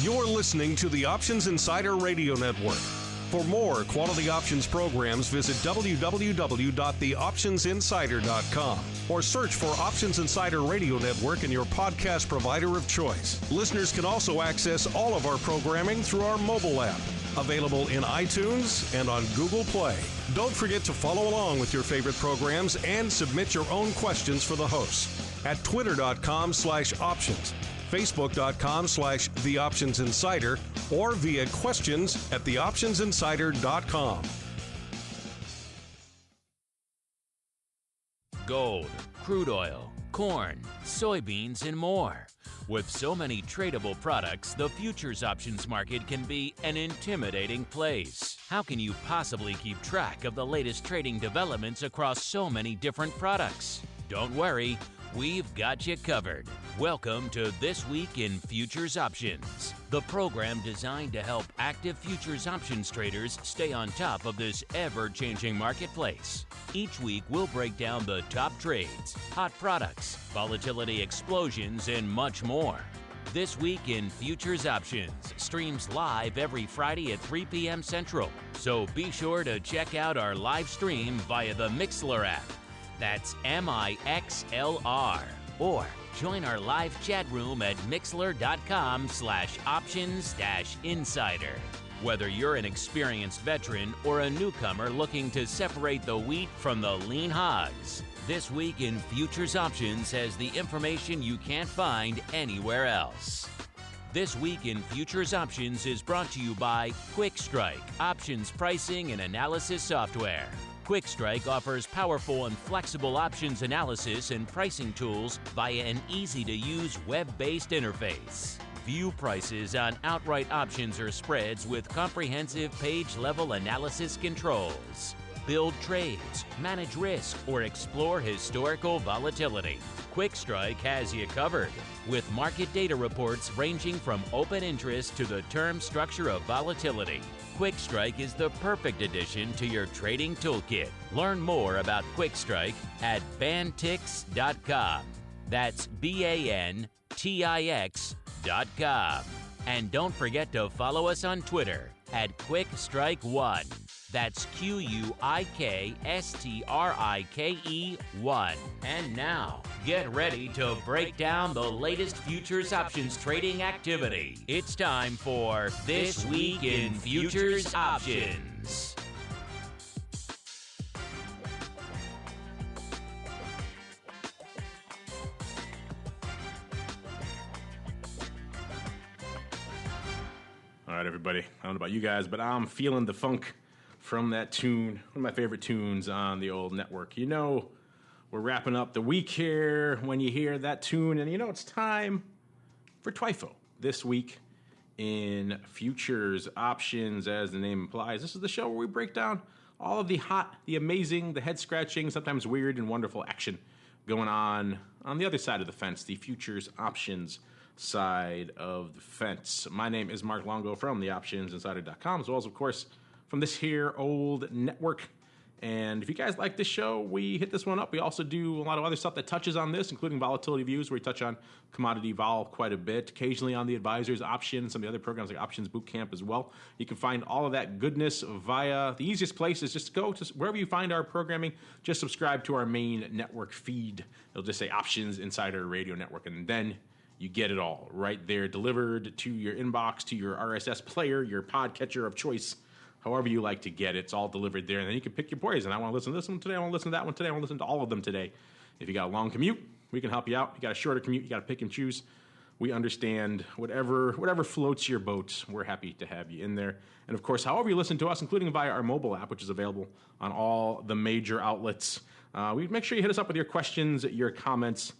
You're listening to the Options Insider Radio Network. For more quality options programs, visit www.theoptionsinsider.com or search for Options Insider Radio Network in your podcast provider of choice. Listeners can also access all of our programming through our mobile app, available in iTunes and on Google Play. Don't forget to follow along with your favorite programs and submit your own questions for the hosts at twitter.com/options, facebook.com/theoptionsinsider, or via questions at theoptionsinsider.com. Gold, crude oil, corn, soybeans, and more. With so many tradable products, the futures options market can be an intimidating place. How can you possibly keep track of the latest trading developments across so many different products? Don't worry, we've got you covered. Welcome to This Week in Futures Options, the program designed to help active futures options traders stay on top of this ever-changing marketplace. Each week, we'll break down the top trades, hot products, volatility explosions, and much more. This Week in Futures Options streams live every Friday at 3 p.m. Central, so be sure to check out our live stream via the Mixlr app. That's MIXLR. Or join our live chat room at mixlr.com/options-insider. Whether you're an experienced veteran or a newcomer looking to separate the wheat from the lean hogs, This Week in Futures Options has the information you can't find anywhere else. This Week in Futures Options is brought to you by QuickStrike, options pricing and analysis software. QuickStrike offers powerful and flexible options analysis and pricing tools via an easy-to-use web-based interface. View prices on outright options or spreads with comprehensive page-level analysis controls. Build trades, manage risk, or explore historical volatility. QuickStrike has you covered, with market data reports ranging from open interest to the term structure of volatility. QuickStrike is the perfect addition to your trading toolkit. Learn more about QuickStrike at bantix.com. That's BANTIX.com. And don't forget to follow us on Twitter at QuickStrike1. That's QUIKSTRIKE1. And now, get ready to break down the latest futures options trading activity. It's time for This Week in Futures Options. All right, everybody. I don't know about you guys, but I'm feeling the funk from that tune, one of my favorite tunes on the old network. You know, we're wrapping up the week here when you hear that tune, and you know it's time for TWIFO. This Week in Futures Options, as the name implies. This is the show where we break down all of the hot, the amazing, the head-scratching, sometimes weird and wonderful action going on the other side of the fence, the futures options side of the fence. My name is Mark Longo from theoptionsinsider.com, as well as, of course, from this here old network. And if you guys like this show, we hit this one up. We also do a lot of other stuff that touches on this, including Volatility Views, where we touch on commodity vol quite a bit, occasionally on the advisors options, some of the other programs like Options Bootcamp as well. You can find all of that goodness via, the easiest place is just to go to wherever you find our programming, just subscribe to our main network feed. It'll just say Options Insider Radio Network, and then you get it all right there delivered to your inbox, to your RSS player, your podcatcher of choice. However you like to get it, it's all delivered there. And then you can pick your poison. I want to listen to this one today. I want to listen to that one today. I want to listen to all of them today. If you got a long commute, we can help you out. If you got a shorter commute, you got to pick and choose. We understand whatever floats your boat. We're happy to have you in there. And of course, however you listen to us, including via our mobile app, which is available on all the major outlets, we make sure you hit us up with your questions, your comments.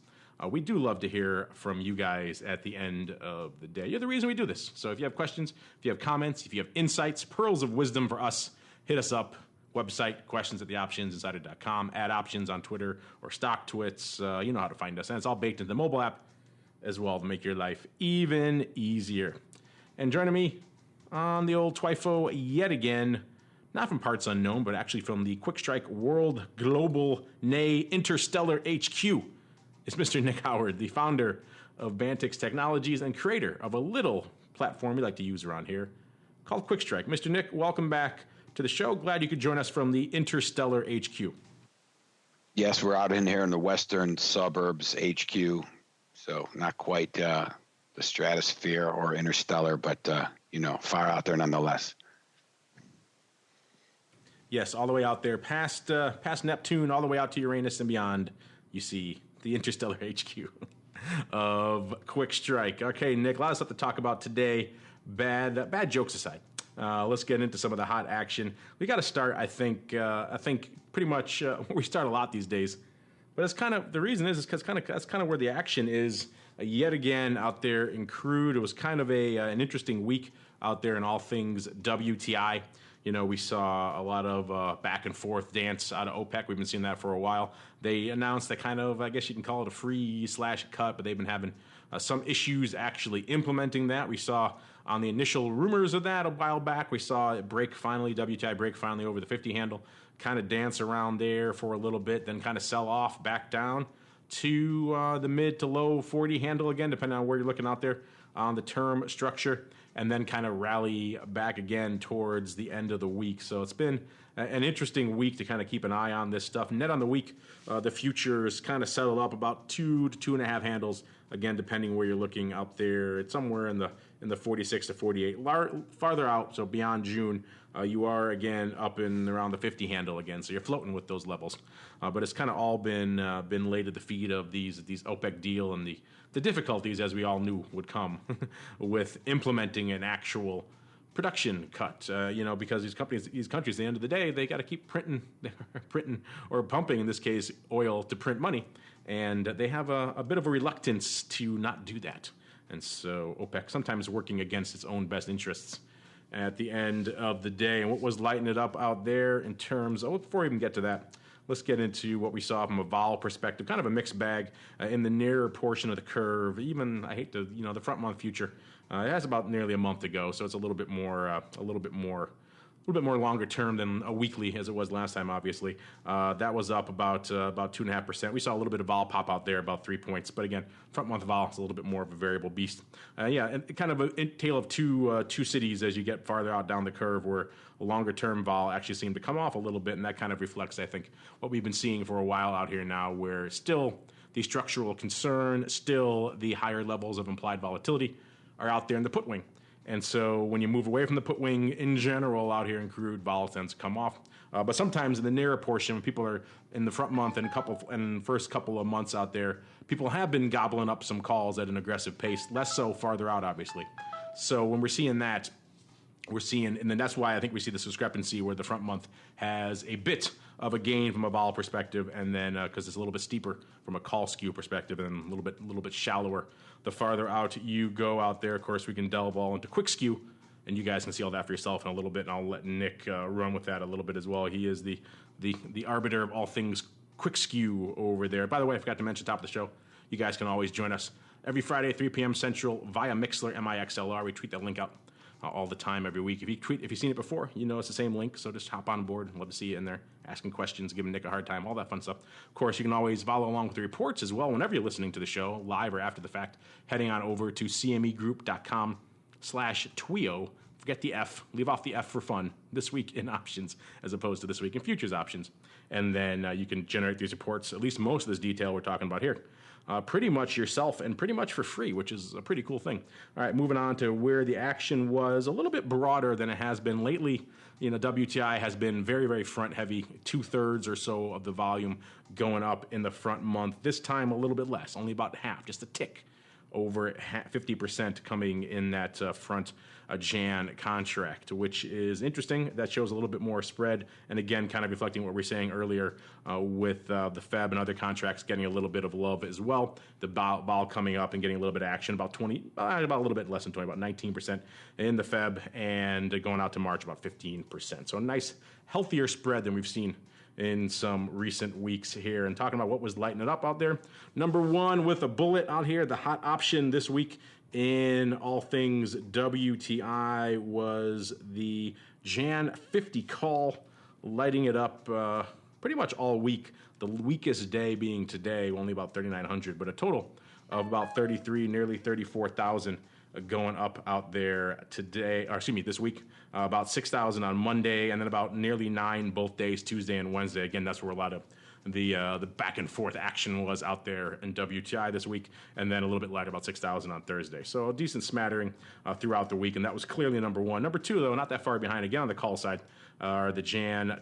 We do love to hear from you guys at the end of the day. You're the reason we do this. So if you have questions, if you have comments, if you have insights, pearls of wisdom for us, hit us up. Website, questions at theoptionsinsider.com, add options on Twitter or StockTwits. You know how to find us. And it's all baked into the mobile app as well to make your life even easier. And joining me on the old TWIFO yet again, not from parts unknown, but actually from the QuickStrike World Global, nay, Interstellar HQ, is Mr. Nick Howard, the founder of Bantix Technologies and creator of a little platform we like to use around here called Quick Strike. Mr. Nick, welcome back to the show. Glad you could join us from the Interstellar HQ. Yes, we're out in here in the western suburbs HQ, so not quite the stratosphere or interstellar, but, far out there nonetheless. Yes, all the way out there, past Neptune, all the way out to Uranus and beyond, you see the Interstellar HQ of Quick Strike. Okay, Nick, a lot of stuff to talk about today. Bad jokes aside, let's get into some of the hot action. We got to start, I think pretty much we start a lot these days, but it's kind of the reason is because that's kind of where the action is yet again out there in crude. It was kind of an interesting week out there in all things WTI. We saw a lot of back and forth dance out of OPEC. We've been seeing that for a while. They announced that kind of, I guess you can call it a free/cut, but they've been having some issues actually implementing that. We saw on the initial rumors of that a while back, we saw it break finally, WTI break finally over the 50 handle, kind of dance around there for a little bit, then kind of sell off back down to the mid to low 40 handle again, depending on where you're looking out there on the term structure, and then kind of rally back again towards the end of the week. So it's been an interesting week to kind of keep an eye on this stuff. Net on the week, the futures kind of settled up about 2 to 2.5 handles, again, depending where you're looking out there. It's somewhere in the 46 to 48. Farther out, so beyond June, you are again up in around the 50 handle again, so you're floating with those levels. But it's kind of all been laid at the feet of these OPEC deal and the difficulties, as we all knew would come, with implementing an actual production cut. Because these countries, at the end of the day, they got to keep printing or pumping, in this case, oil to print money, and they have a bit of a reluctance to not do that. And so OPEC sometimes working against its own best interests at the end of the day. And what was lighting it up out there in terms of, before we even get to that, let's get into what we saw from a vol perspective, kind of a mixed bag in the nearer portion of the curve. Even, I hate to, the front month future, it has about nearly a month to go, so it's a little bit more longer term than a weekly as it was last time, obviously. That was up about 2.5%. We saw a little bit of vol pop out there, about 3 points. But again, front month vol is a little bit more of a variable beast. And kind of a tale of two cities as you get farther out down the curve, where a longer term vol actually seemed to come off a little bit. And that kind of reflects, I think, what we've been seeing for a while out here now, where still the structural concern, still the higher levels of implied volatility are out there in the put wing. And so when you move away from the put wing in general out here in crude, vol tends to come off. But sometimes in the nearer portion, when people are in the front month and first couple of months out there, people have been gobbling up some calls at an aggressive pace, less so farther out, obviously. So when we're seeing that, and then that's why I think we see this discrepancy where the front month has a bit of a gain from a vol perspective, and then because it's a little bit steeper from a call skew perspective, and a little bit shallower the farther out you go out there. Of course, we can delve all into quick skew, and you guys can see all that for yourself in a little bit, and I'll let Nick run with that a little bit as well. He is the arbiter of all things quick skew over there. By the way, I forgot to mention top of the show, you guys can always join us every Friday, 3 p.m. Central via Mixlr, MIXLR. We tweet that link out all the time every week. If you've seen it before, it's the same link, so just hop on board. Love to see you in there, asking questions, giving Nick a hard time, all that fun stuff. Of course, you can always follow along with the reports as well whenever you're listening to the show, live or after the fact, heading on over to cmegroup.com/twio. Forget the F, leave off the F for fun, this week in options as opposed to this week in futures options. And then you can generate these reports, at least most of this detail we're talking about here, pretty much yourself and pretty much for free, which is a pretty cool thing. All right, moving on to where the action was a little bit broader than it has been lately. WTI has been very, very front heavy, 2/3 or so of the volume going up in the front month. This time a little bit less, only about half, just a tick over 50% coming in that front Jan contract, which is interesting. That shows a little bit more spread, and again, kind of reflecting what we were saying earlier with the Feb and other contracts getting a little bit of love as well. The vol coming up and getting a little bit of action, about a little bit less than 20, about 19% in the Feb, and going out to March about 15%. So a nice, healthier spread than we've seen in some recent weeks here. And talking about what was lighting it up out there, number one with a bullet out here, the hot option this week in all things WTI was the Jan 50 call, lighting it up pretty much all week. The weakest day being today, only about 3,900, but a total of about 33, nearly 34,000 going up out there today, or excuse me, this week. About 6,000 on Monday, and then about nearly 9 both days, Tuesday and Wednesday. Again, that's where a lot of the back and forth action was out there in WTI this week, and then a little bit lighter, about 6,000 on Thursday. So a decent smattering throughout the week, and that was clearly number one. Number two, though, not that far behind, again on the call side, are the Jan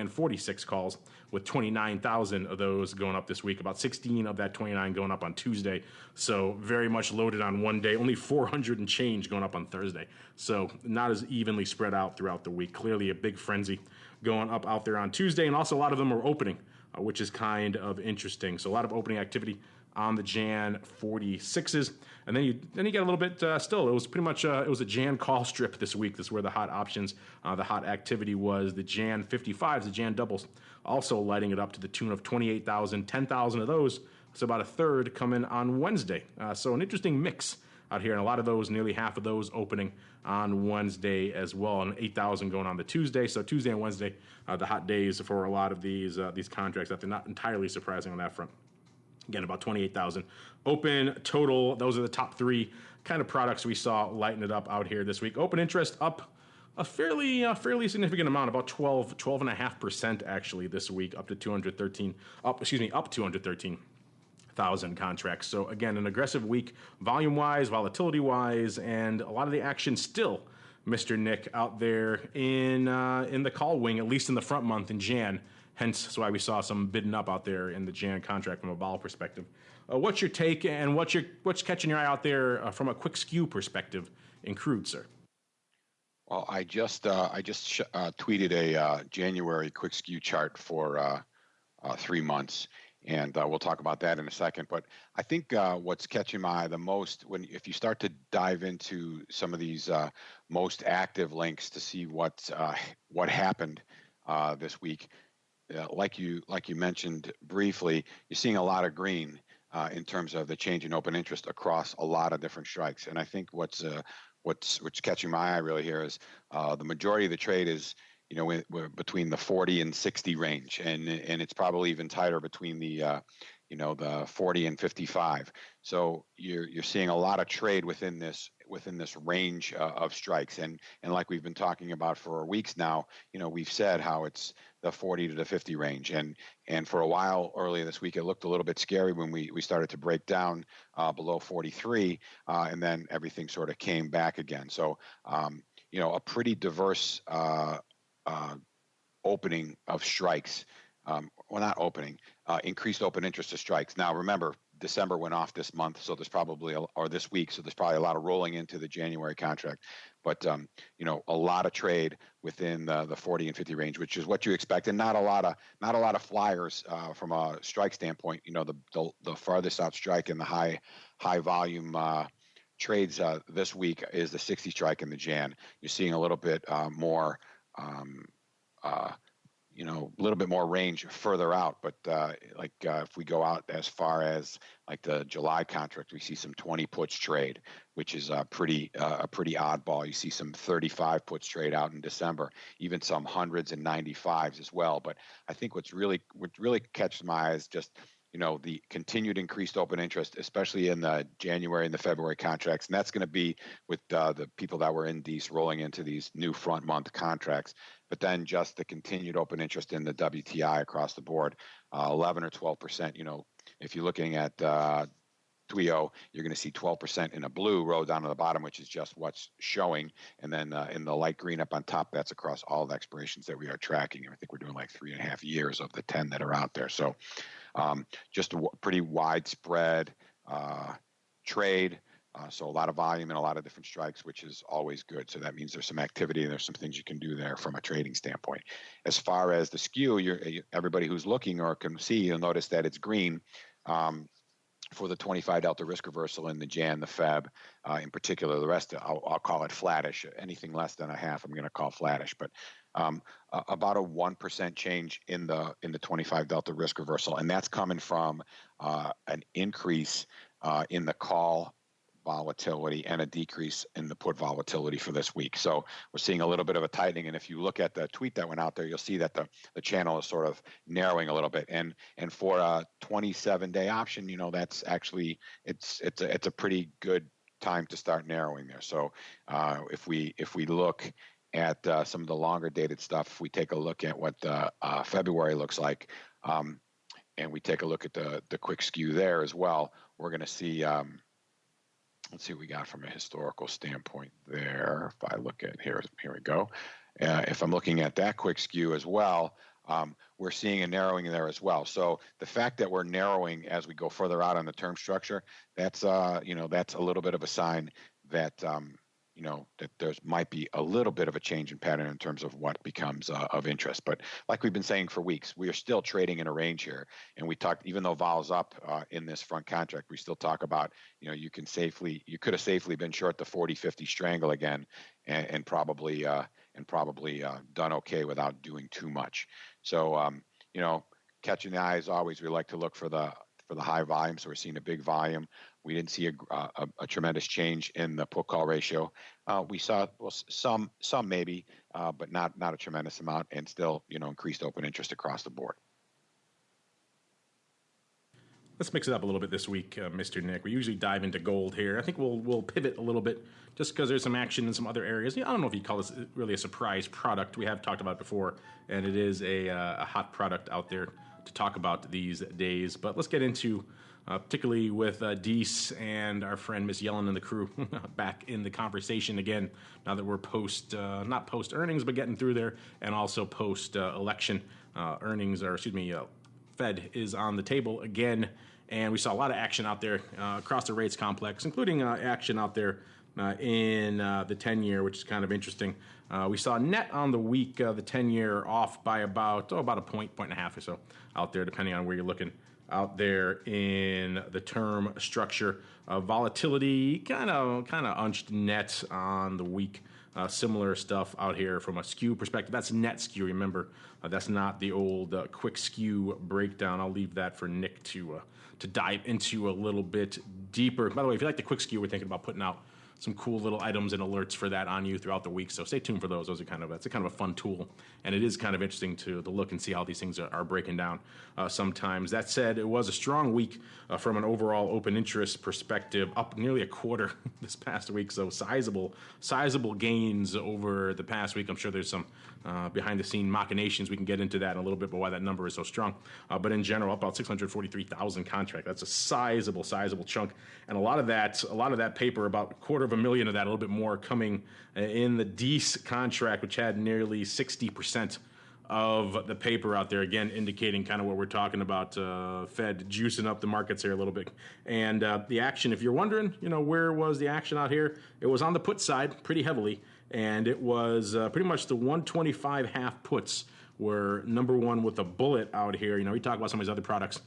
46 calls, with 29,000 of those going up this week. About 16 of that 29 going up on Tuesday. So very much loaded on one day. Only 400 and change going up on Thursday. So not as evenly spread out throughout the week. Clearly a big frenzy going up out there on Tuesday. And also a lot of them are opening, which is kind of interesting. So a lot of opening activity on the Jan 46s. And then you get a little bit still. It was pretty much it was a Jan call strip this week. This is where the hot options, the hot activity was. The Jan 55s, the Jan doubles, also lighting it up to the tune of 28,000, 10,000 of those. So about a third coming on Wednesday. So an interesting mix out here, and a lot of those, nearly half of those opening on Wednesday as well, and 8,000 going on the Tuesday. So Tuesday and Wednesday, the hot days for a lot of these contracts. That they're not entirely surprising on that front. Again, about 28,000 open total. Those are the top three kind of products we saw lighten it up out here this week. Open interest up a fairly significant amount, about 12.5% actually this week, up 213,000 contracts. So again, an aggressive week, volume-wise, volatility-wise, and a lot of the action still, Mr. Nick, out there in the call wing, at least in the front month in Jan. Hence, that's why we saw some bidding up out there in the Jan contract from a vol perspective. What's your take, and what's catching your eye out there from a quick skew perspective in crude, sir? Well, I just tweeted a January quick skew chart for 3 months, and we'll talk about that in a second. But I think what's catching my eye the most, if you start to dive into some of these most active links to see what happened this week. Like you mentioned briefly, you're seeing a lot of green in terms of the change in open interest across a lot of different strikes. And I think what's catching my eye really here is the majority of the trade is we're between the 40 and 60 range, and it's probably even tighter between the 40 and 55. So you're seeing a lot of trade within this range of strikes, and like we've been talking about for weeks now, we've said how it's the 40 to the 50 range, and for a while earlier this week it looked a little bit scary when we started to break down below 43, and then everything sort of came back again. So a pretty diverse opening of strikes. Not opening, increased open interest of strikes. Now, remember, December went off this month, so there's probably, or this week, so there's probably a lot of rolling into the January contract. But, a lot of trade within the 40 and 50 range, which is what you expect, and not a lot of flyers from a strike standpoint. The farthest out strike in the high volume trades this week is the 60 strike in the Jan. You're seeing a little bit more. A little bit more range further out, but if we go out as far as like the July contract, we see some 20 puts trade, which is a pretty oddball. You see some 35 puts trade out in December, even some hundreds and 95s as well. But I think what really catches my eye is just the continued increased open interest, especially in the January and the February contracts. And that's going to be with the people that were in these rolling into these new front month contracts. But then just the continued open interest in the WTI across the board, 11 or 12%. If you're looking at Twio, you're going to see 12% in a blue row down to the bottom, which is just what's showing. And then in the light green up on top, that's across all the expirations that we are tracking. And I think we're doing like 3.5 years of the 10 that are out there. So just a pretty widespread trade. So a lot of volume and a lot of different strikes, which is always good. So that means there's some activity and there's some things you can do there from a trading standpoint. As far as the skew, everybody who's looking or can see, you'll notice that it's green. For the 25 delta risk reversal in the Jan, the Feb, in particular. The rest, I'll call it flattish. Anything less than a half, I'm going to call flattish. But about a 1% change in the 25 delta risk reversal, and that's coming from an increase in the call volatility and a decrease in the put volatility for this week. So we're seeing a little bit of a tightening. And if you look at the tweet that went out there, you'll see that the channel is sort of narrowing a little bit. And for a 27-day option, that's actually it's a pretty good time to start narrowing there. So if we look at some of the longer dated stuff, if we take a look at what February looks like, and we take a look at the quick skew there as well, we're going to see. Let's see what we got from a historical standpoint there. If I look at here we go. If I'm looking at that quick skew as well, we're seeing a narrowing there as well. So the fact that we're narrowing as we go further out on the term structure, that's that's a little bit of a sign that that there might be a little bit of a change in pattern in terms of what becomes of interest. But like we've been saying for weeks, we are still trading in a range here. And we talked, even though vol's up in this front contract, we still talk about, you could have safely been short the 40-50 strangle again and probably done okay without doing too much. So, catching the eye as always, we like to look for the high volume. So we're seeing a big volume. We didn't see a tremendous change in the put call ratio. We saw some maybe, but not a tremendous amount, and still increased open interest across the board. Let's mix it up a little bit this week, Mr. Nick. We usually dive into gold here. I think we'll pivot a little bit just because there's some action in some other areas. I don't know if you'd call this really a surprise product. We have talked about it before, and it is a hot product out there to talk about these days. But let's get into particularly with Deese and our friend Miss Yellen and the crew back in the conversation again, now that we're not post earnings, but getting through there, and also post election earnings, or Fed is on the table again. And we saw a lot of action out there across the rates complex, including action out there in the 10-year, which is kind of interesting. We saw net on the week, the 10-year off by about a point and a half or so out there, depending on where you're looking out there in the term structure. Volatility kind of unched net on the week. Similar stuff out here from a skew perspective. That's net skew, remember. That's not the old quick skew breakdown. I'll leave that for Nick to dive into a little bit deeper. By the way, if you like the quick skew, we're thinking about putting out some cool little items and alerts for that on you throughout the week. So stay tuned for those. That's a kind of a fun tool, and it is kind of interesting to look and see how these things are breaking down sometimes. That said, it was a strong week from an overall open interest perspective, up nearly a quarter this past week. So sizable gains over the past week. I'm sure there's some behind the scene machinations. We can get into that in a little bit, but why that number is so strong. But in general, about 643,000 contract. That's a sizable chunk, and a lot of that paper, about 250,000 of that, a little bit more, coming in the Deese contract, which had nearly 60% of the paper out there, again indicating kind of what we're talking about, Fed juicing up the markets here a little bit. And the action, if you're wondering, where was the action out here, it was on the put side pretty heavily, and it was pretty much the 125 half puts were number one with a bullet out here. We talk about some of these other products.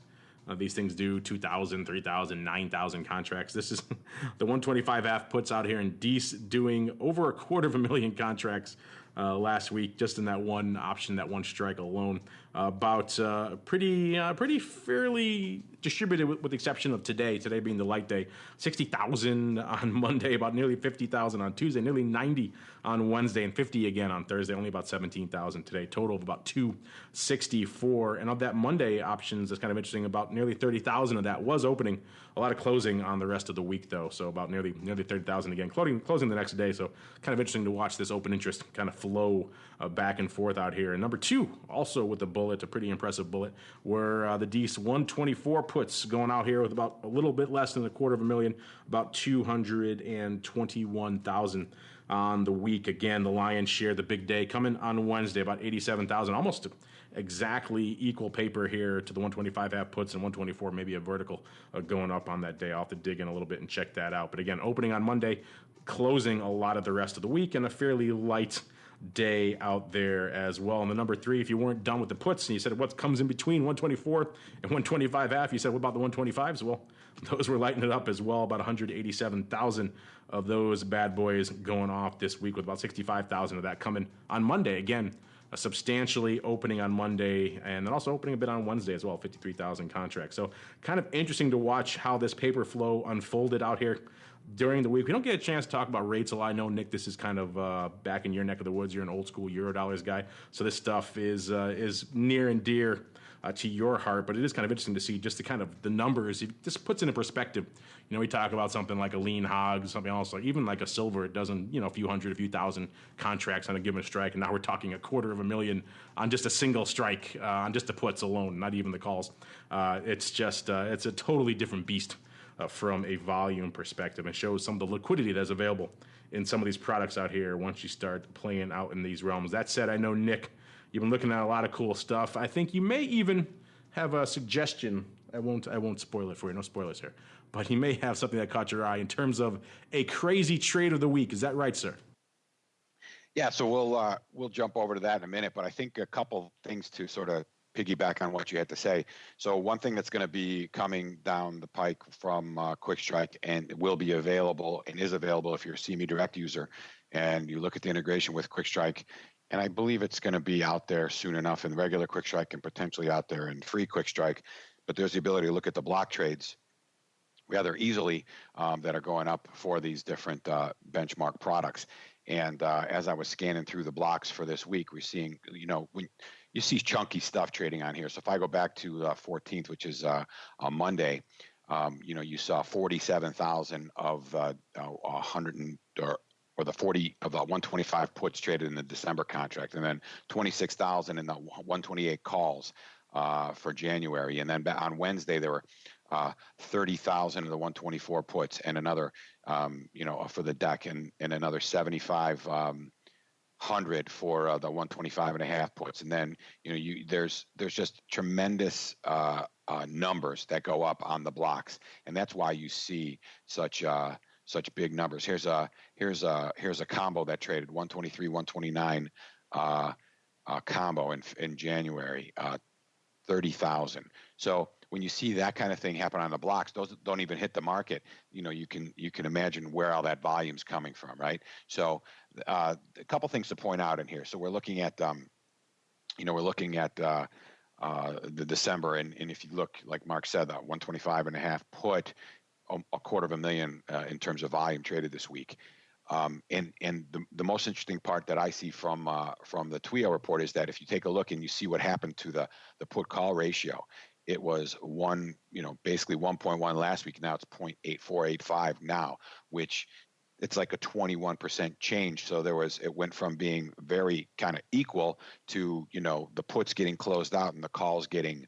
These things do 2,000, 3,000, 9,000 contracts. This is the 125 half puts out here, and Deese doing over 250,000 contracts last week, just in that one option, that one strike alone. About pretty fairly distributed, with the exception of today being the light day. 60,000 on Monday, about nearly 50,000 on Tuesday, nearly 90 on Wednesday, and 50 again on Thursday, only about 17,000 today. Total of about 264. And of that Monday options, that's kind of interesting, about nearly 30,000 of that was opening. A lot of closing on the rest of the week, though, so about nearly 30,000 again, closing the next day. So kind of interesting to watch this open interest kind of flow back and forth out here. And number two, also with the bullet, a pretty impressive bullet, were the Deese 124 puts going out here with about a little bit less than 250,000, about 221,000 on the week. Again, the lion's share, the big day coming on Wednesday, about 87,000, almost exactly equal paper here to the 125 half puts, and 124 maybe a vertical going up on that day. I'll have to dig in a little bit and check that out. But again, opening on Monday, closing a lot of the rest of the week, and a fairly light day out there as well. And the number three, if you weren't done with the puts and you said what comes in between 124 and 125 half, you said what about the 125s? Well, those were lighting it up as well. About 187,000 of those bad boys going off this week, with about 65,000 of that coming on Monday. Again, substantially opening on Monday and then also opening a bit on Wednesday as well, 53,000 contracts. So kind of interesting to watch how this paper flow unfolded out here during the week. We don't get a chance to talk about rates a lot. I know, Nick, this is kind of back in your neck of the woods. You're an old school Eurodollars guy, so this stuff is near and dear to your heart. But it is kind of interesting to see just the kind of the numbers. It just puts it in perspective. You know, we talk about something like a lean hog, something else, like even like a silver. It doesn't, you know, a few hundred, a few thousand contracts on a given strike, and now we're talking 250,000 on just a single strike on just the puts alone, not even the calls. It's just it's a totally different beast. From a volume perspective, and shows some of the liquidity that's available in some of these products out here once you start playing out in these realms. That said, I know, Nick, you've been looking at a lot of cool stuff. I think you may even have a suggestion. I won't spoil it for you. No spoilers here. But you may have something that caught your eye in terms of a crazy trade of the week. Is that right, sir? Yeah, so we'll jump over to that in a minute, but I think a couple things to sort of piggyback on what you had to say. So one thing that's going to be coming down the pike from Quick Strike, and it will be available and is available if you're a CME Direct user, and you look at the integration with Quick Strike, and I believe it's going to be out there soon enough in regular Quick Strike and potentially out there in free Quick Strike. But there's the ability to look at the block trades rather easily that are going up for these different benchmark products. And as I was scanning through the blocks for this week, we're seeing, you know, when you see chunky stuff trading on here. So if I go back to 14th, which is on Monday, you know, you saw 47,000 of 100 or the 40 of the 125 puts traded in the December contract, and then 26,000 in the 128 calls for January. And then on Wednesday, there were 30,000 of the 124 puts and another, you know, for the deck, and another 7,500 for the 125 and a half puts. And then, you know, there's just tremendous numbers that go up on the blocks, and that's why you see such big numbers. Here's a combo that traded 123, 129 combo in January, 30,000. So when you see that kind of thing happen on the blocks, those don't even hit the market. You know, you can imagine where all that volume's coming from, right? So a couple things to point out in here. So we're looking at, you know, the December, and if you look, like Mark said, that 125 and a half put, 250,000 in terms of volume traded this week. And the most interesting part that I see from the TWIO report is that if you take a look and you see what happened to the put call ratio, it was basically 1.1 last week. Now it's 0.8485 now, which it's like a 21% change. So it went from being very kind of equal to, you know, the puts getting closed out and the calls getting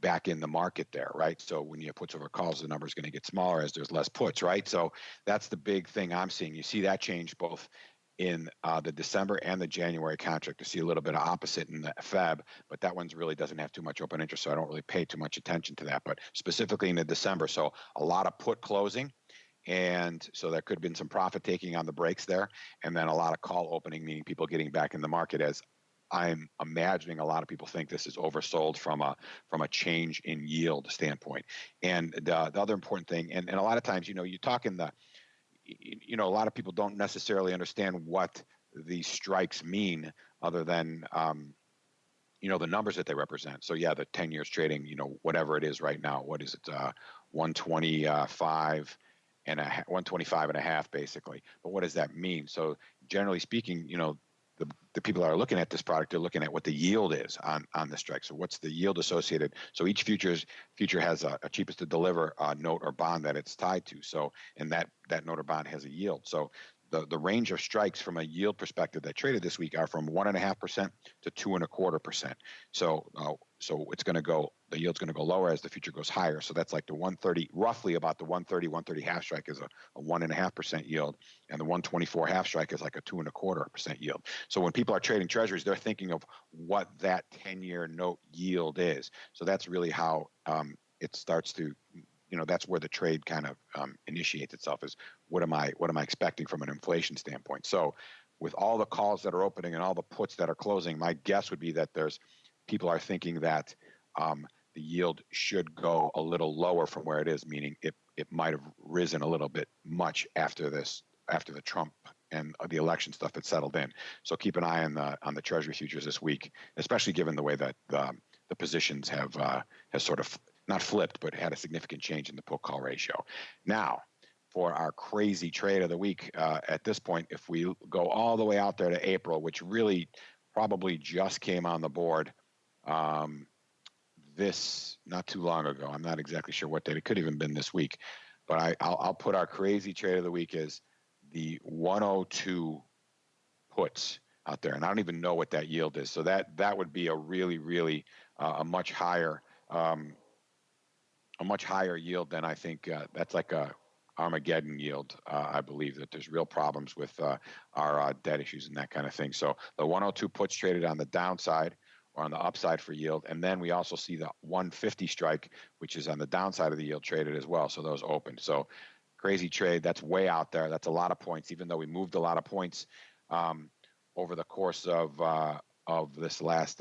back in the market there, right? So when you have puts over calls, the number is going to get smaller as there's less puts, right? So that's the big thing I'm seeing. You see that change both in the December and the January contract. You see a little bit of opposite in the Feb, but that one's really doesn't have too much open interest, so I don't really pay too much attention to that. But specifically in the December, so a lot of put closing, and so there could have been some profit taking on the breaks there, and then a lot of call opening, meaning people getting back in the market, as I'm imagining a lot of people think this is oversold from a change in yield standpoint. And the other important thing, and a lot of times, you know, you talk in the, you know, a lot of people don't necessarily understand what these strikes mean other than, you know, the numbers that they represent. So yeah, the 10 years trading, you know, whatever it is right now, what is it, 125 and 125 and a half basically. But what does that mean? So generally speaking, you know, the people that are looking at this product are looking at what the yield is on the strike. So what's the yield associated? So each future has a cheapest to deliver note or bond that it's tied to. So, and that note or bond has a yield. So the range of strikes from a yield perspective that traded this week are from 1.5% to 2.25%. So it's going to go, the yield's going to go lower as the future goes higher. So that's like the 130, roughly about the 130 half strike is a 1.5% yield, and the 124 half strike is like a 2.25% yield. So when people are trading treasuries, they're thinking of what that 10-year note yield is. So that's really how it starts to, you know, that's where the trade kind of initiates itself, is what am I expecting from an inflation standpoint. So with all the calls that are opening and all the puts that are closing, my guess would be that people are thinking that the yield should go a little lower from where it is, meaning it might have risen a little bit much after the Trump and the election stuff had settled in. So keep an eye on the Treasury futures this week, especially given the way that the positions have sort of not flipped, but had a significant change in the put call ratio. Now, for our crazy trade of the week, at this point, if we go all the way out there to April, which really probably just came on the board this not too long ago. I'm not exactly sure what date. It could even been this week, but I'll put our crazy trade of the week as the 102 puts out there, and I don't even know what that yield is. So that would be a really a much higher yield than I think. That's like a Armageddon yield. I believe that there's real problems with our debt issues and that kind of thing. So the 102 puts traded on the downside or on the upside for yield. And then we also see the 150 strike, which is on the downside of the yield, traded as well. So those opened. So crazy trade. That's way out there. That's a lot of points, even though we moved a lot of points over the course of this last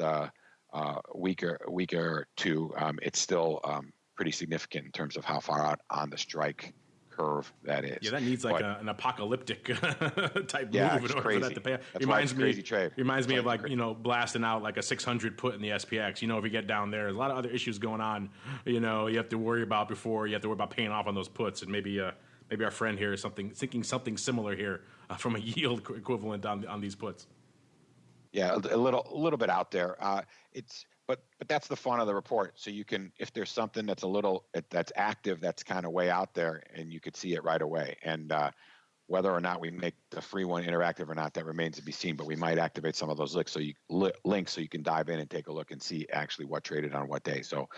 week or two. It's still pretty significant in terms of how far out on the strike curve that is. Yeah, that needs like an apocalyptic type yeah, move in order crazy. for that to pay off. That's why it's crazy trade. Reminds me of like, blasting out like a 600 put in the SPX. If you get down there, there's a lot of other issues going on, you have to worry about before you have to worry about paying off on those puts. And maybe our friend here is thinking something similar here from a yield equivalent on these puts. Yeah, a little bit out there. But that's the fun of the report. So you can, if there's something that's active, that's kind of way out there, and you could see it right away. And whether or not we make the free one interactive or not, that remains to be seen. But we might activate some of those links so you can dive in and take a look and see actually what traded on what day. So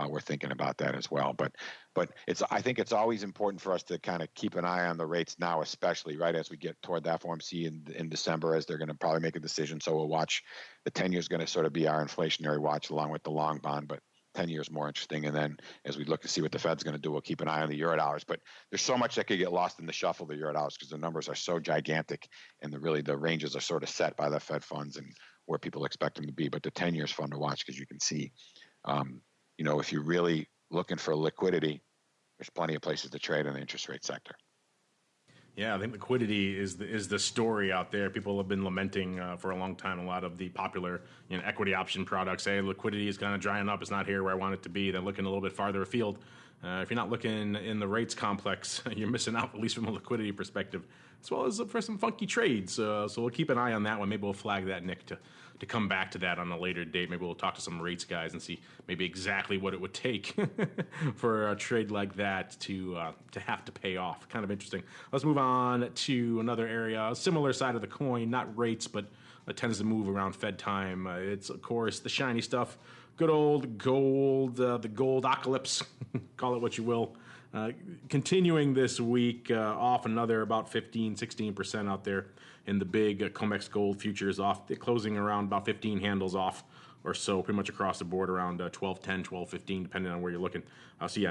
we're thinking about that as well. But I think it's always important for us to kind of keep an eye on the rates now, especially right as we get toward the FOMC in December, as they're going to probably make a decision. So we'll watch. The 10-year is going to sort of be our inflationary watch along with the long bond, but 10 years more interesting. And then as we look to see what the Fed's going to do, we'll keep an eye on the Eurodollars. But there's so much that could get lost in the shuffle of the Eurodollars because the numbers are so gigantic, and the ranges are sort of set by the Fed funds and where people expect them to be. But the 10 years fun to watch because you can see, if you're really looking for liquidity, there's plenty of places to trade in the interest rate sector. Yeah, I think liquidity is the story out there. People have been lamenting for a long time. A lot of the popular equity option products say liquidity is kind of drying up. It's not here where I want it to be. They're looking a little bit farther afield. If you're not looking in the rates complex, you're missing out, at least from a liquidity perspective, as well as for some funky trades. So we'll keep an eye on that one. Maybe we'll flag that, Nick, to come back to that on a later date. Maybe we'll talk to some rates guys and see maybe exactly what it would take for a trade like that to have to pay off. Kind of interesting. Let's move on to another area, a similar side of the coin, not rates, but it tends to move around Fed time. It's, of course, the shiny stuff. Good old gold, the gold apocalypse, call it what you will. Continuing this week, off another about 16% out there in the big COMEX gold futures, off closing around about 15 handles off or so, pretty much across the board, around 12.10, 12.15, depending on where you're looking. So yeah,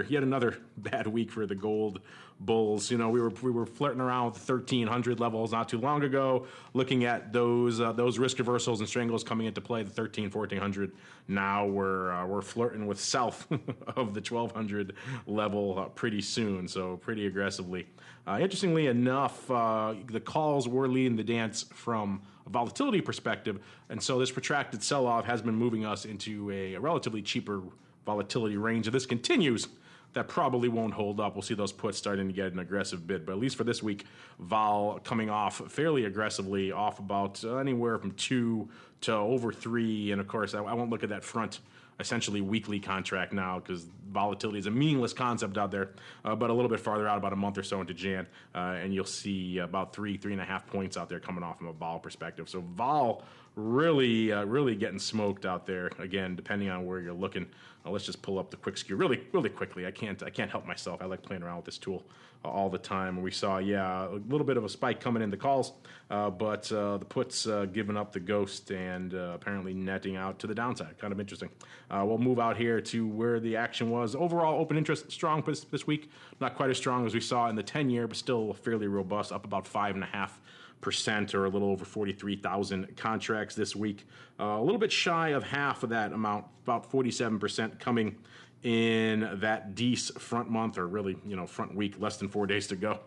yet another bad week for the gold bulls. We were flirting around with the 1,300 levels not too long ago, looking at those risk reversals and strangles coming into play, the 1,400. Now we're flirting with south of the 1,200 level pretty soon, so pretty aggressively. Interestingly enough, the calls were leading the dance from a volatility perspective, and so this protracted sell-off has been moving us into a relatively cheaper volatility range. If this continues, that probably won't hold up. We'll see those puts starting to get an aggressive bid, but at least for this week, vol coming off fairly aggressively, off about anywhere from 2 to over 3, and of course I won't look at that front essentially weekly contract now because volatility is a meaningless concept out there, but a little bit farther out, about a month or so into Jan, and you'll see about 3.5 points out there coming off from a vol perspective. So vol really getting smoked out there, again, depending on where you're looking. Let's just pull up the quick skew really quickly. I can't help myself. I like playing around with this tool all the time. We saw, a little bit of a spike coming in the calls, but the puts giving up the ghost and apparently netting out to the downside. Kind of interesting. We'll move out here to where the action was. Overall, open interest strong this week. Not quite as strong as we saw in the 10-year, but still fairly robust, up about 5.5%, or a little over 43,000 contracts this week. A little bit shy of half of that amount, about 47% coming in that Dees front month, or really, front week, less than 4 days to go,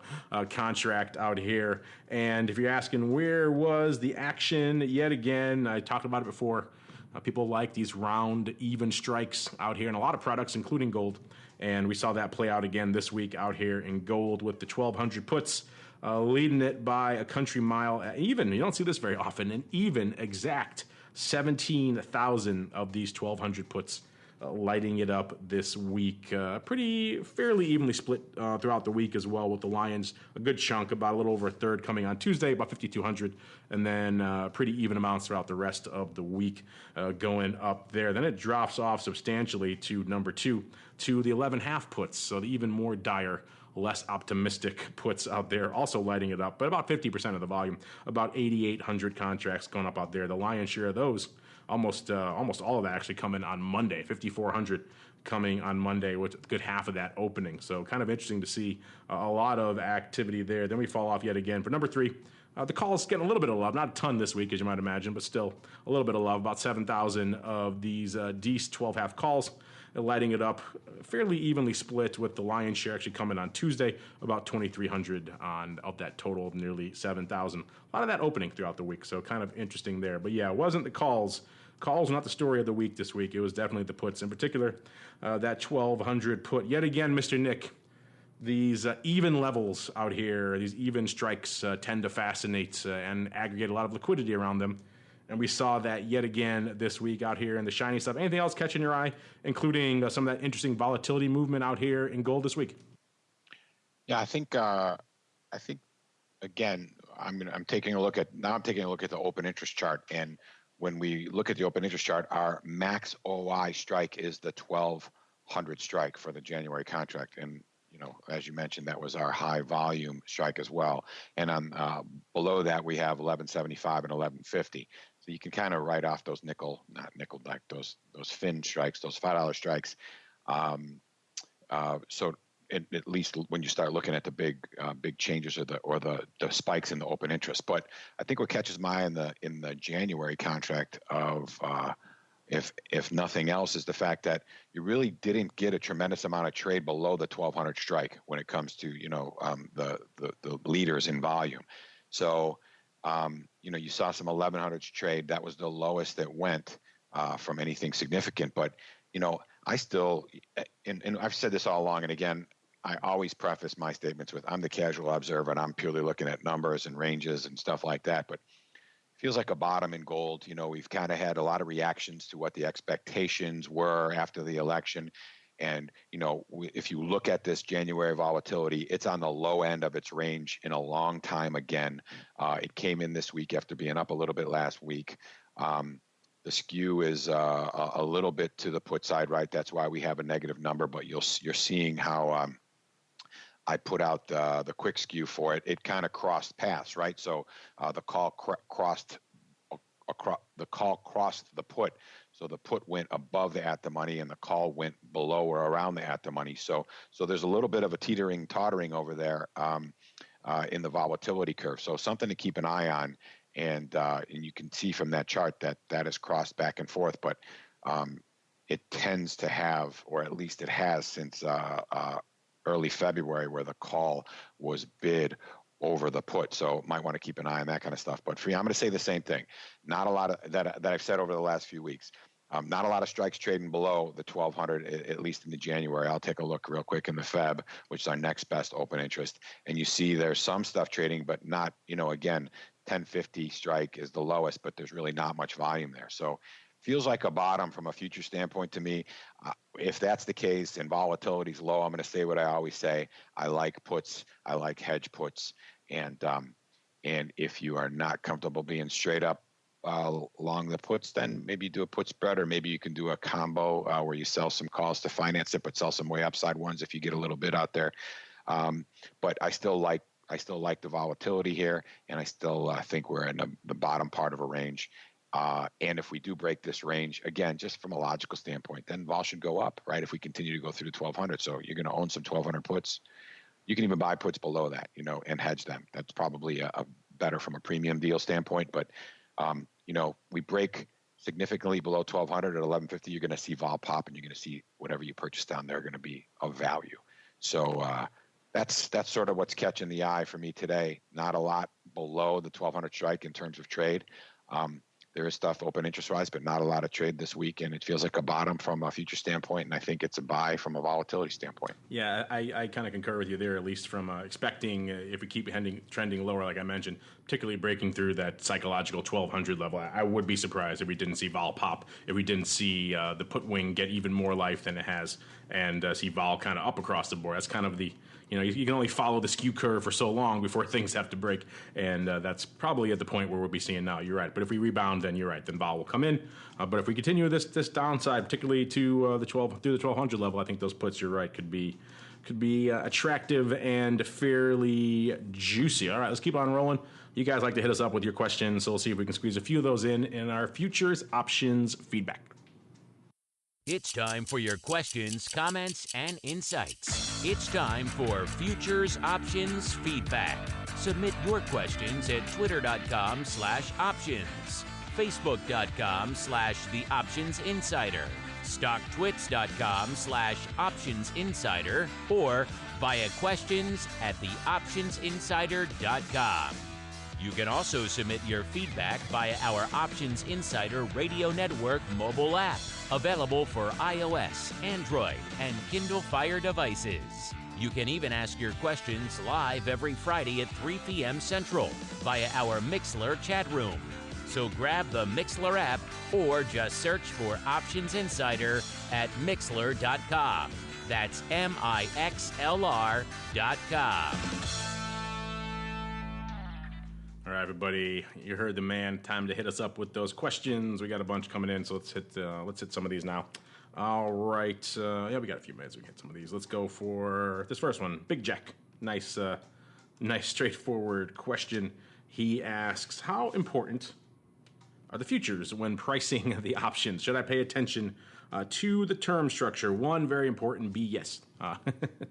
contract out here. And if you're asking where was the action, yet again, I talked about it before. People like these round, even strikes out here in a lot of products, including gold. And we saw that play out again this week out here in gold with the 1,200 puts leading it by a country mile. Even, you don't see this very often, an even exact 17,000 of these 1,200 puts lighting it up this week. Fairly evenly split throughout the week as well, with the Lions a good chunk, about a little over a third coming on Tuesday, about 5,200, and then pretty even amounts throughout the rest of the week going up there. Then it drops off substantially to number 2, to the 11 half puts, so the even more dire, less optimistic puts out there, also lighting it up, but about 50% of the volume, about 8,800 contracts going up out there. The lion's share of those, almost all of that actually coming on Monday, 5,400 coming on Monday, with a good half of that opening. So kind of interesting to see a lot of activity there. Then we fall off yet again for number 3. The calls getting a little bit of love, not a ton this week, as you might imagine, but still a little bit of love. About 7,000 of these Dees 12-half calls, lighting it up fairly evenly split, with the lion's share actually coming on Tuesday, about 2,300 of that total of nearly 7,000. A lot of that opening throughout the week, so kind of interesting there. But yeah, it wasn't the calls. Calls were not the story of the week this week. It was definitely the puts, in particular that 1,200 put. Yet again, Mr. Nick, these even levels out here, these even strikes tend to fascinate and aggregate a lot of liquidity around them. And we saw that yet again this week out here in the shiny stuff. Anything else catching your eye, including some of that interesting volatility movement out here in gold this week? Yeah, I think again, I'm taking a look at the open interest chart, and when we look at the open interest chart, our max OI strike is the 1,200 strike for the January contract, and as you mentioned, that was our high volume strike as well. And below that, we have 1175 and 1150. So you can kind of write off those like those fin strikes, those $5 strikes. So at least when you start looking at the big changes or the spikes in the open interest. But I think what catches my eye in the January contract of if nothing else, is the fact that you really didn't get a tremendous amount of trade below the 1,200 strike when it comes to the leaders in volume. So you saw some 1,100 trade. That was the lowest that went from anything significant. But I still, and I've said this all along, and again, I always preface my statements with, I'm the casual observer and I'm purely looking at numbers and ranges and stuff like that. But feels like a bottom in gold. We've kind of had a lot of reactions to what the expectations were after the election. And, if you look at this January volatility, it's on the low end of its range in a long time again. It came in this week after being up a little bit last week. The skew is a little bit to the put side, right? That's why we have a negative number, but you're seeing how I put out the quick skew for it. It kind of crossed paths, right? So the call crossed the put. So the put went above the at the money, and the call went below or around the at the money. So there's a little bit of a tottering over there in the volatility curve. So something to keep an eye on, and you can see from that chart that has crossed back and forth, but it tends to have, or at least it has since early February, where the call was bid over the put. So might want to keep an eye on that kind of stuff. But for me, I'm going to say the same thing. Not a lot of that I've said over the last few weeks. Not a lot of strikes trading below the 1,200, at least in the January. I'll take a look real quick in the Feb, which is our next best open interest. And you see there's some stuff trading, but not, again, 1050 strike is the lowest, but there's really not much volume there. So feels like a bottom from a future standpoint to me. If that's the case and volatility is low, I'm going to say what I always say. I like puts. I like hedge puts. And if you are not comfortable being straight up along the puts, then maybe you do a put spread, or maybe you can do a combo where you sell some calls to finance it, but sell some way upside ones if you get a little bit out there. But I still like the volatility here, and I still think we're in the bottom part of a range. And if we do break this range, again, just from a logical standpoint, then vol should go up, right? If we continue to go through the 1,200. So you're going to own some 1,200 puts. You can even buy puts below that, and hedge them. That's probably a better from a premium deal standpoint. But, we break significantly below 1,200 at 1150, you're going to see vol pop, and you're going to see whatever you purchase down there going to be of value. So that's sort of what's catching the eye for me today. Not a lot below the 1,200 strike in terms of trade. There is stuff open interest-wise, but not a lot of trade this week, and it feels like a bottom from a future standpoint, and I think it's a buy from a volatility standpoint. Yeah, I kind of concur with you there, at least from expecting if we keep trending lower, like I mentioned, particularly breaking through that psychological 1,200 level. I would be surprised if we didn't see vol pop, if we didn't see the put wing get even more life than it has, and see vol kind of up across the board. That's kind of the, you can only follow the skew curve for so long before things have to break, and that's probably at the point where we'll be seeing now. You're right, but if we rebound, then you're right, then vol will come in. But if we continue this downside, particularly to the 1,200 level, I think those puts, you're right, could be attractive and fairly juicy. All right, let's keep on rolling. You guys like to hit us up with your questions, so we'll see if we can squeeze a few of those in our futures options feedback. It's time for your questions, comments, and insights. It's time for Futures Options Feedback. Submit your questions at twitter.com/options, facebook.com/The Options Insider, stocktwits.com/Options Insider, or via questions at theoptionsinsider.com. You can also submit your feedback via our Options Insider Radio Network mobile app, available for iOS, Android, and Kindle Fire devices. You can even ask your questions live every Friday at 3 p.m. Central via our Mixlr chat room. So grab the Mixlr app or just search for Options Insider at Mixlr.com. That's MIXLR.com. All right, everybody, you heard the man. Time to hit us up with those questions. We got a bunch coming in, so let's hit some of these now. All right, we got a few minutes. We can hit some of these. Let's go for this first one. Big Jack, nice straightforward question. He asks, how important are the futures when pricing the options? Should I pay attention to the term structure? One, very important. B, yes.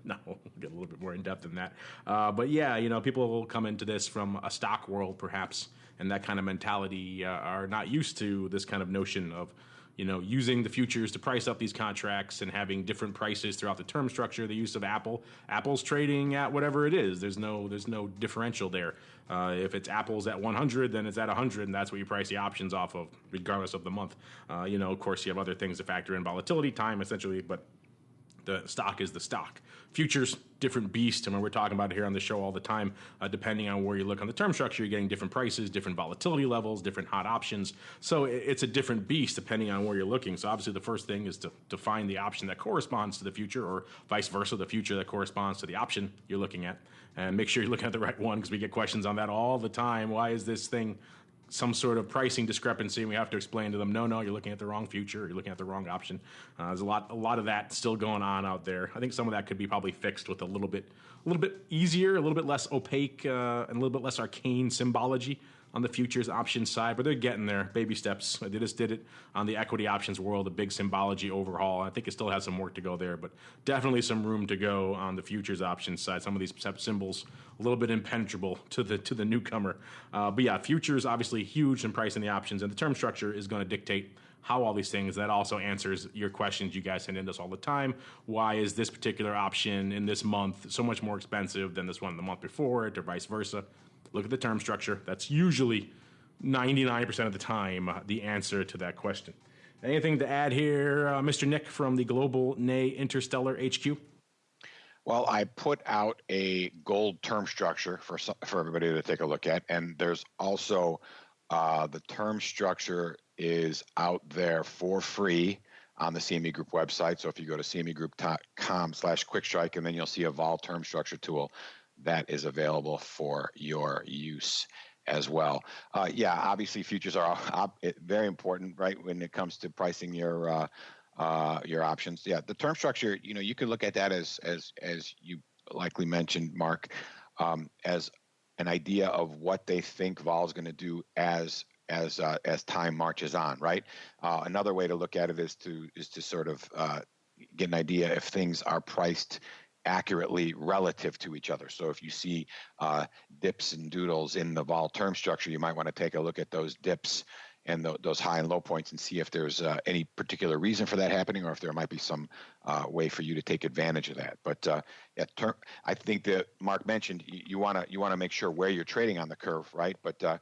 No, we'll get a little bit more in depth than that. But yeah, people will come into this from a stock world, perhaps, and that kind of mentality are not used to this kind of notion of, using the futures to price up these contracts and having different prices throughout the term structure. The use of Apple's trading at whatever it is. There's no differential there. If it's Apple's at 100, then it's at 100, and that's what you price the options off of, regardless of the month. Of course, you have other things to factor in, volatility, time, essentially, but the stock is the stock. Futures, different beast, and we're talking about it here on the show all the time. Depending on where you look on the term structure, you're getting different prices, different volatility levels, different hot options. So it's a different beast depending on where you're looking. So obviously the first thing is to find the option that corresponds to the future, or vice versa, the future that corresponds to the option you're looking at. And make sure you're looking at the right one, because we get questions on that all the time. Why is this thing some sort of pricing discrepancy, and we have to explain to them, no, you're looking at the wrong future, you're looking at the wrong option. There's a lot of that still going on out there. I think some of that could be probably fixed with a little bit easier, a little bit less opaque, and a little bit less arcane symbology on the futures options side, but they're getting there, baby steps. They just did it on the equity options world, a big symbology overhaul. I think it still has some work to go there, but definitely some room to go on the futures options side. Some of these symbols a little bit impenetrable to the newcomer. But yeah, futures obviously huge in pricing the options, and the term structure is going to dictate how all these things. That also answers your questions you guys send in us all the time. Why is this particular option in this month so much more expensive than this one the month before it, or vice versa? Look at the term structure. That's usually 99% of the time the answer to that question. Anything to add here, Mr. Nick from the Global Nay Interstellar HQ? Well, I put out a gold term structure for everybody to take a look at, and there's also the term structure is out there for free on the CME Group website. So if you go to cmegroup.com/quickstrike, and then you'll see a vol term structure tool that is available for your use as well. Obviously futures are very important, right, when it comes to pricing your options. Yeah, the term structure, you can look at that as you likely mentioned, Mark, as an idea of what they think vol is going to do as time marches on, right? Another way to look at it is to sort of get an idea if things are priced accurately relative to each other. So if you see dips and doodles in the vol term structure, you might want to take a look at those dips and those high and low points, and see if there's any particular reason for that happening, or if there might be some way for you to take advantage of that. But I think that Mark mentioned you want to make sure where you're trading on the curve, right? But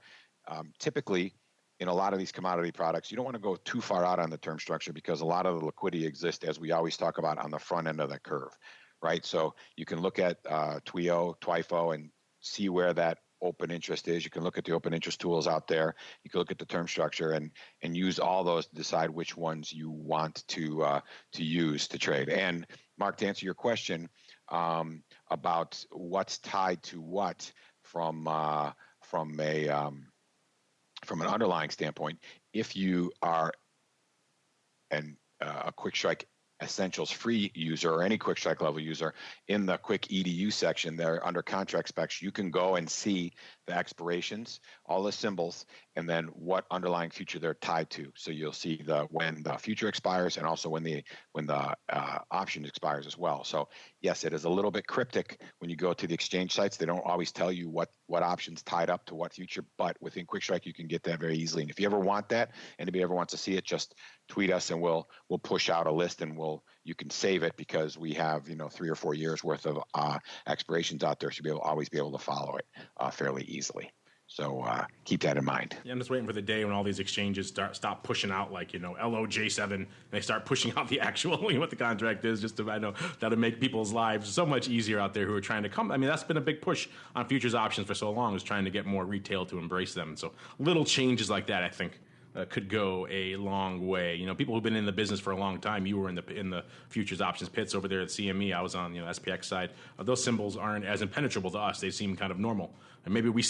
typically, in a lot of these commodity products, you don't want to go too far out on the term structure, because a lot of the liquidity exists, as we always talk about, on the front end of the curve, right? So you can look at TWIFO, and see where that open interest is. You can look at the open interest tools out there. You can look at the term structure and use all those to decide which ones you want to use to trade. And Mark, to answer your question about what's tied to what from an underlying standpoint, if you are a Quick Strike Essentials free user, or any Quick Strike level user, in the Quick EDU section there under contract specs, you can go and see the expirations, all the symbols, and then what underlying future they're tied to. So you'll see when the future expires, and also when the option expires as well. So yes, it is a little bit cryptic when you go to the exchange sites. They don't always tell you what options tied up to what future, but within Quick Strike you can get that very easily. And if you ever want that, anybody ever wants to see it, just tweet us and we'll push out a list, and you can save it, because we have 3 or 4 years worth of expirations out there, so you'll always be able to follow it fairly easily. So keep that in mind. Yeah, I'm just waiting for the day when all these exchanges stop pushing out, like, LOJ7, and they start pushing out the actual what the contract is. I know that'll make people's lives so much easier out there who are trying to come. I mean, that's been a big push on futures options for so long, is trying to get more retail to embrace them. So little changes like that, I think, could go a long way. People who've been in the business for a long time. You were in the futures options pits over there at CME. I was on SPX side. Those symbols aren't as impenetrable to us. They seem kind of normal. And maybe we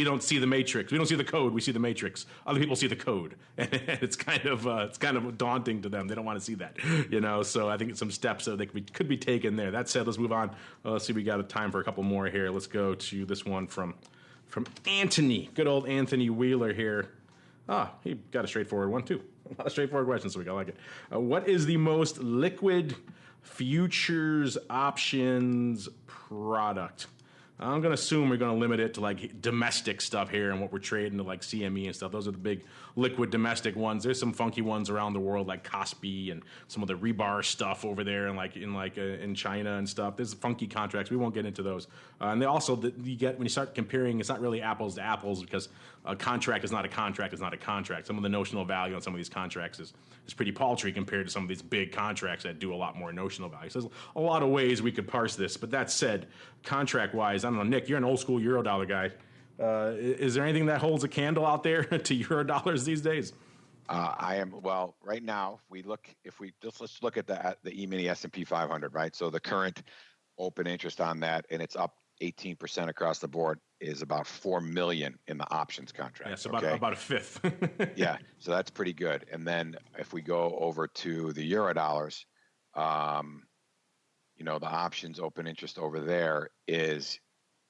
don't see the matrix. We don't see the code. We see the matrix. Other people see the code, and it's kind of daunting to them. They don't want to see that. So I think it's some steps that could be taken there. That said, let's move on. Let's see. We got a time for a couple more here. Let's go to this one from Anthony. Good old Anthony Wheeler here. He got a straightforward one, too. A lot of straightforward questions, so I like it. What is the most liquid futures options product? I'm going to assume we're going to limit it to, like, domestic stuff here, and what we're trading to, like, CME and stuff. Those are the big liquid domestic ones. There's some funky ones around the world, like Kospi and some of the rebar stuff over there, and in China and stuff. There's funky contracts. We won't get into those. And they also, you get, when you start comparing, it's not really apples to apples, because a contract is not a contract is not a contract. Some of the notional value on some of these contracts is pretty paltry compared to some of these big contracts that do a lot more notional value. So there's a lot of ways we could parse this. But that said, contract-wise, I don't know, Nick, you're an old-school Eurodollar guy. Is there anything that holds a candle out there to Eurodollars these days? I am, well, right now, let's look at the E-mini S&P 500, right? So the current open interest on that, and it's up 18% across the board, is about 4 million in the options contract. Yeah, so about a fifth. Yeah, so that's pretty good. And then if we go over to the Eurodollars, the options open interest over there is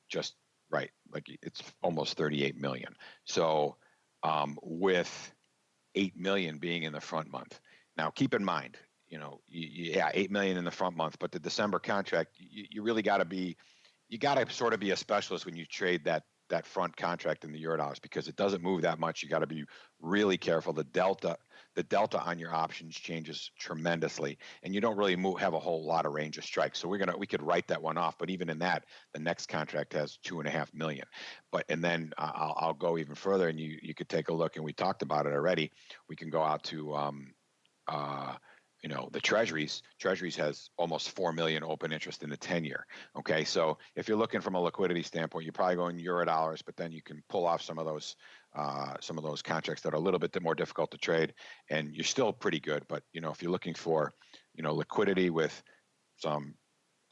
just right, like it's almost 38 million. So with 8 million being in the front month. Now, keep in mind, 8 million in the front month, but the December contract, you really got to sort of be a specialist when you trade that front contract in the Eurodollars, because it doesn't move that much. You got to be really careful. The delta on your options changes tremendously, and you don't really have a whole lot of range of strikes. So we could write that one off, but even in that, the next contract has 2.5 million. And then I'll go even further, and you could take a look, and we talked about it already. We can go out to the Treasuries. Treasuries has almost 4 million open interest in the 10-year. Okay, so if you're looking from a liquidity standpoint, you're probably going Eurodollars, but then you can pull off some of those contracts that are a little bit more difficult to trade, and you're still pretty good. But if you're looking for liquidity with some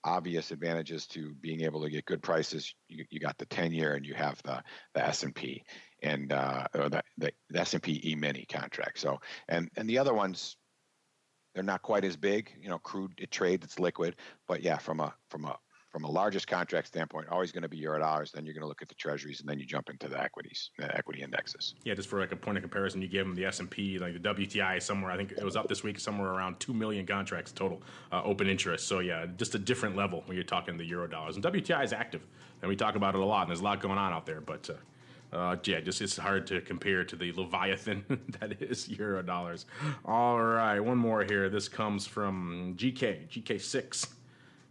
obvious advantages to being able to get good prices, you got the 10-year, and you have the S&P and the S&P E-mini contract. So and the other ones, they're not quite as big. Crude, it trades, it's liquid. But yeah, from a largest contract standpoint, always going to be Eurodollars. Then you're going to look at the Treasuries, and then you jump into the equities, the equity indexes. Yeah, just for like a point of comparison, you give them the S&P, like the WTI somewhere. I think it was up this week, somewhere around 2 million contracts total open interest. So yeah, just a different level when you're talking the Eurodollars. And WTI is active, and we talk about it a lot. And there's a lot going on out there, but. just it's hard to compare to the Leviathan that is euro dollars. All right, one more here. This comes from GK6.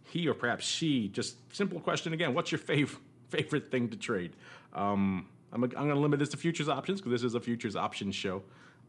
He or perhaps she, just simple question again. What's your favorite thing to trade? I'm going to limit this to futures options because this is a futures options show,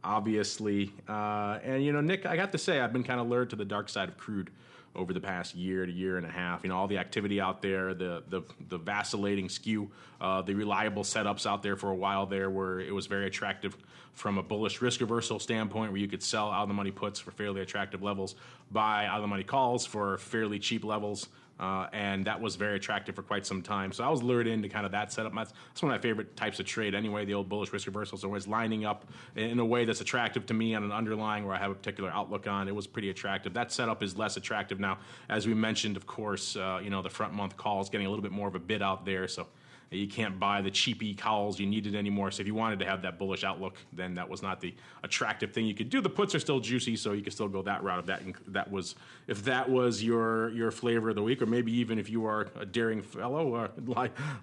obviously. And, Nick, I have to say, I've been kind of lured to the dark side of crude over the past year to year and a half. All the activity out there, the vacillating skew, the reliable setups out there for a while there where it was very attractive from a bullish risk reversal standpoint where you could sell out of the money puts for fairly attractive levels, buy out of the money calls for fairly cheap levels. And that was very attractive for quite some time. So I was lured into kind of that setup. That's one of my favorite types of trade anyway, the old bullish risk reversals. So it's lining up in a way that's attractive to me on an underlying where I have a particular outlook on. It was pretty attractive. That setup is less attractive now. As we mentioned, of course, the front month call is getting a little bit more of a bid out there. So you can't buy the cheapy calls you needed anymore. So if you wanted to have that bullish outlook, then that was not the attractive thing you could do. The puts are still juicy, so you could still go that route if that was your flavor of the week, or maybe even if you are a daring fellow,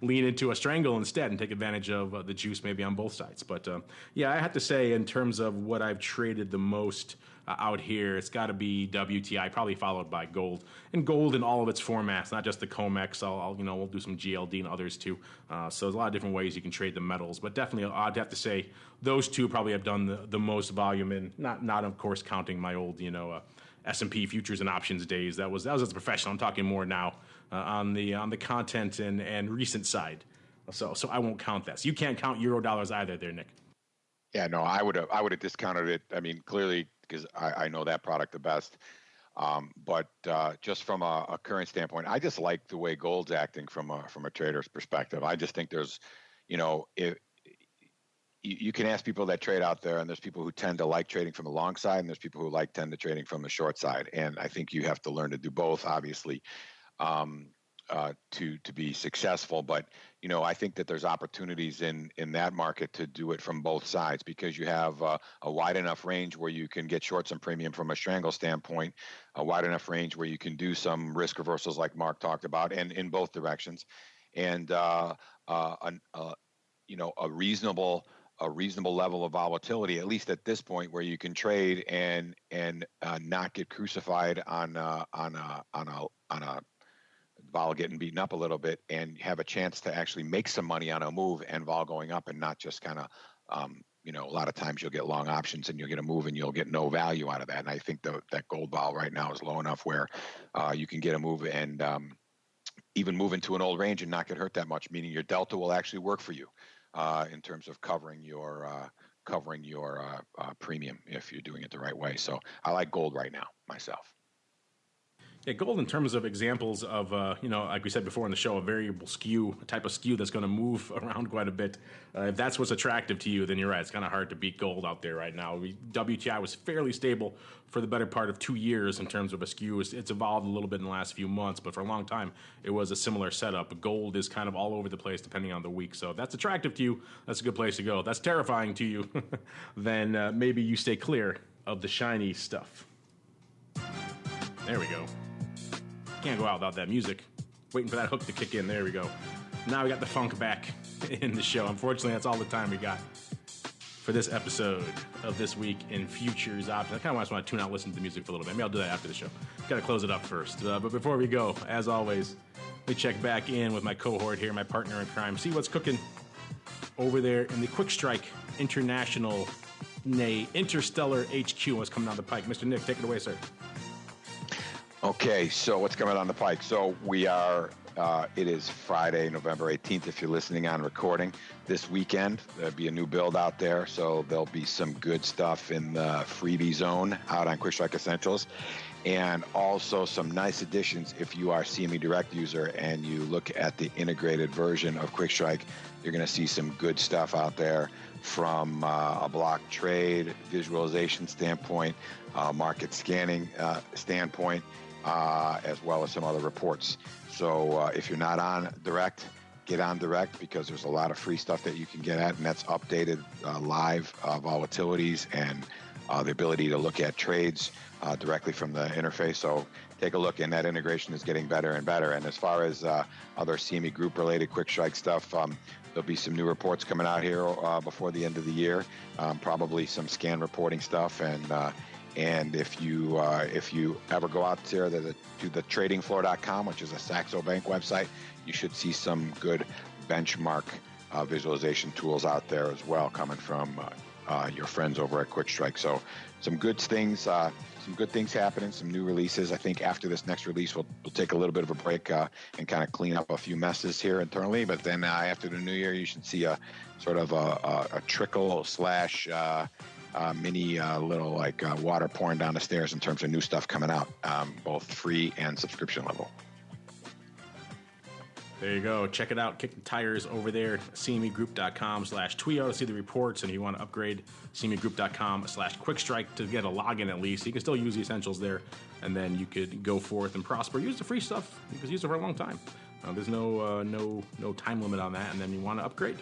lean into a strangle instead and take advantage of the juice maybe on both sides. But I have to say, in terms of what I've traded the most out here, it's got to be WTI, probably followed by gold, and gold in all of its formats, not just the COMEX. We'll do some GLD and others too. So there's a lot of different ways you can trade the metals, but definitely I'd have to say those two probably have done the most volume in. Not of course counting my old S&P futures and options days. That was as a professional. I'm talking more now on the content and recent side. So I won't count that. So you can't count euro dollars either, there, Nick. Yeah, no, I would have discounted it. I mean, clearly, because I know that product the best. But just from a current standpoint, I just like the way gold's acting from a trader's perspective. I just think there's, if you can ask people that trade out there, and there's people who tend to like trading from the long side, and there's people who tend to trading from the short side. And I think you have to learn to do both, obviously, to be successful. But I think that there's opportunities in that market to do it from both sides, because you have a wide enough range where you can get short some premium from a strangle standpoint, a wide enough range where you can do some risk reversals like Mark talked about, and in both directions, and a reasonable level of volatility, at least at this point, where you can trade and not get crucified on a vol getting beaten up a little bit, and have a chance to actually make some money on a move and vol going up, and not just kind of, a lot of times you'll get long options and you'll get a move and you'll get no value out of that. And I think that gold vol right now is low enough where you can get a move and even move into an old range and not get hurt that much, meaning your delta will actually work for you in terms of covering your premium if you're doing it the right way. So I like gold right now myself. Yeah, gold in terms of examples of, like we said before in the show, a variable skew, a type of skew that's going to move around quite a bit. If that's what's attractive to you, then you're right. It's kind of hard to beat gold out there right now. WTI was fairly stable for the better part of 2 years in terms of a skew. It's evolved a little bit in the last few months, but for a long time, it was a similar setup. Gold is kind of all over the place depending on the week. So if that's attractive to you, that's a good place to go. If that's terrifying to you, then maybe you stay clear of the shiny stuff. There we go. Can't go out without that music. Waiting for that hook to kick in. There we go. Now we got the funk back in the show. Unfortunately, that's all the time we got for this episode of This Week in Futures Options. I kind of just want to tune out and listen to the music for a little bit. Maybe I'll do that after the show. Got to close it up first. But before we go, as always, let me check back in with my cohort here, my partner in crime. See what's cooking over there in the Quick Strike International, Interstellar HQ. What's coming down the pike. Mr. Nick, take it away, sir. Okay, so what's coming down the pike? So we are, it is Friday, November 18th, if you're listening on recording. This weekend, there'll be a new build out there, so there'll be some good stuff in the freebie zone out on Quick Strike Essentials, and also some nice additions if you are CME Direct user and you look at the integrated version of Quick Strike. You're going to see some good stuff out there from a block trade visualization standpoint, market scanning standpoint, as well as some other reports. So if you're not on Direct, get on Direct, because there's a lot of free stuff that you can get at, and that's updated live volatilities and the ability to look at trades directly from the interface. So take a look, and that integration is getting better and better. And as far as other CME Group related quick strike stuff, there'll be some new reports coming out here before the end of the year, probably some scan reporting stuff. And if you ever go out there to the tradingfloor.com, which is a Saxo Bank website, you should see some good benchmark visualization tools out there as well, coming from your friends over at Quick Strike. So some good things happening, some new releases. I think after this next release, we'll take a little bit of a break and kind of clean up a few messes here internally. But then after the new year, you should see a sort of a trickle slash mini little like water pouring down the stairs in terms of new stuff coming out, both free and subscription level. There you go. Check it out. Kick the tires over there. CMEgroup.com/Tweo to see the reports. And if you want to upgrade, CMEgroup.com/QuickStrike to get a login at least. You can still use the essentials there. And then you could go forth and prosper. Use the free stuff. You can use it for a long time. There's no time limit on that. And then you want to upgrade,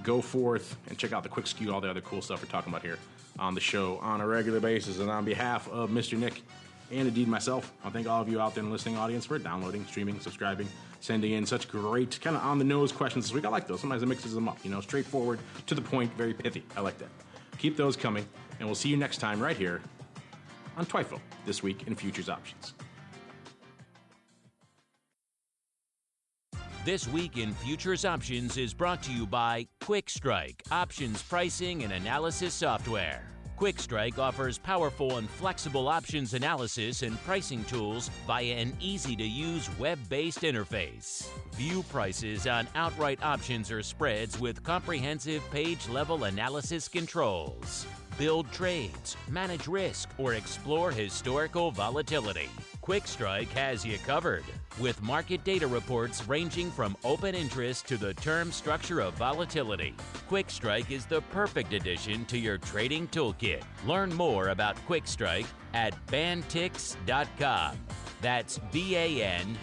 go forth and check out the Quick Skew, all the other cool stuff we're talking about here on the show on a regular basis. And on behalf of Mr. Nick and indeed myself, I thank all of you out there in the listening audience for downloading, streaming, subscribing, sending in such great kind of on-the-nose questions this week. I like those. Sometimes it mixes them up, straightforward, to the point, very pithy. I like that. Keep those coming, and we'll see you next time right here on TWIFO, This Week in Futures Options. This Week in Futures Options is brought to you by Quick Strike, options pricing and analysis software. Quick Strike offers powerful and flexible options analysis and pricing tools via an easy-to-use web-based interface. View prices on outright options or spreads with comprehensive page-level analysis controls. Build trades, manage risk, or explore historical volatility. Quick Strike has you covered, with market data reports ranging from open interest to the term structure of volatility. Quick Strike is the perfect addition to your trading toolkit. Learn more about Quick Strike at bantix.com. That's BANTIX.com.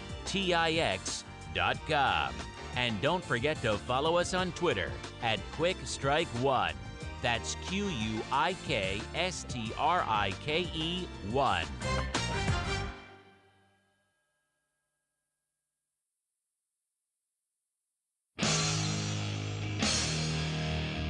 And don't forget to follow us on Twitter at QuickStrike1. That's QUIKSTRIKE1.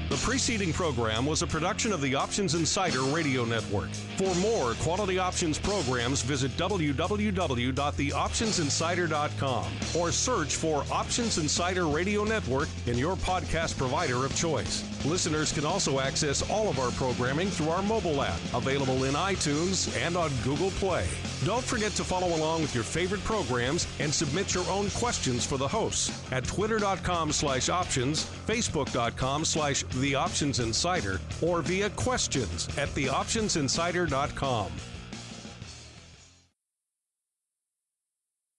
The preceding program was a production of the Options Insider Radio Network. For more quality options programs, visit www.theoptionsinsider.com or search for Options Insider Radio Network in your podcast provider of choice. Listeners can also access all of our programming through our mobile app, available in iTunes and on Google Play. Don't forget to follow along with your favorite programs and submit your own questions for the hosts at twitter.com/options, facebook.com/theoptionsinsider, or via questions at theoptionsinsider.com.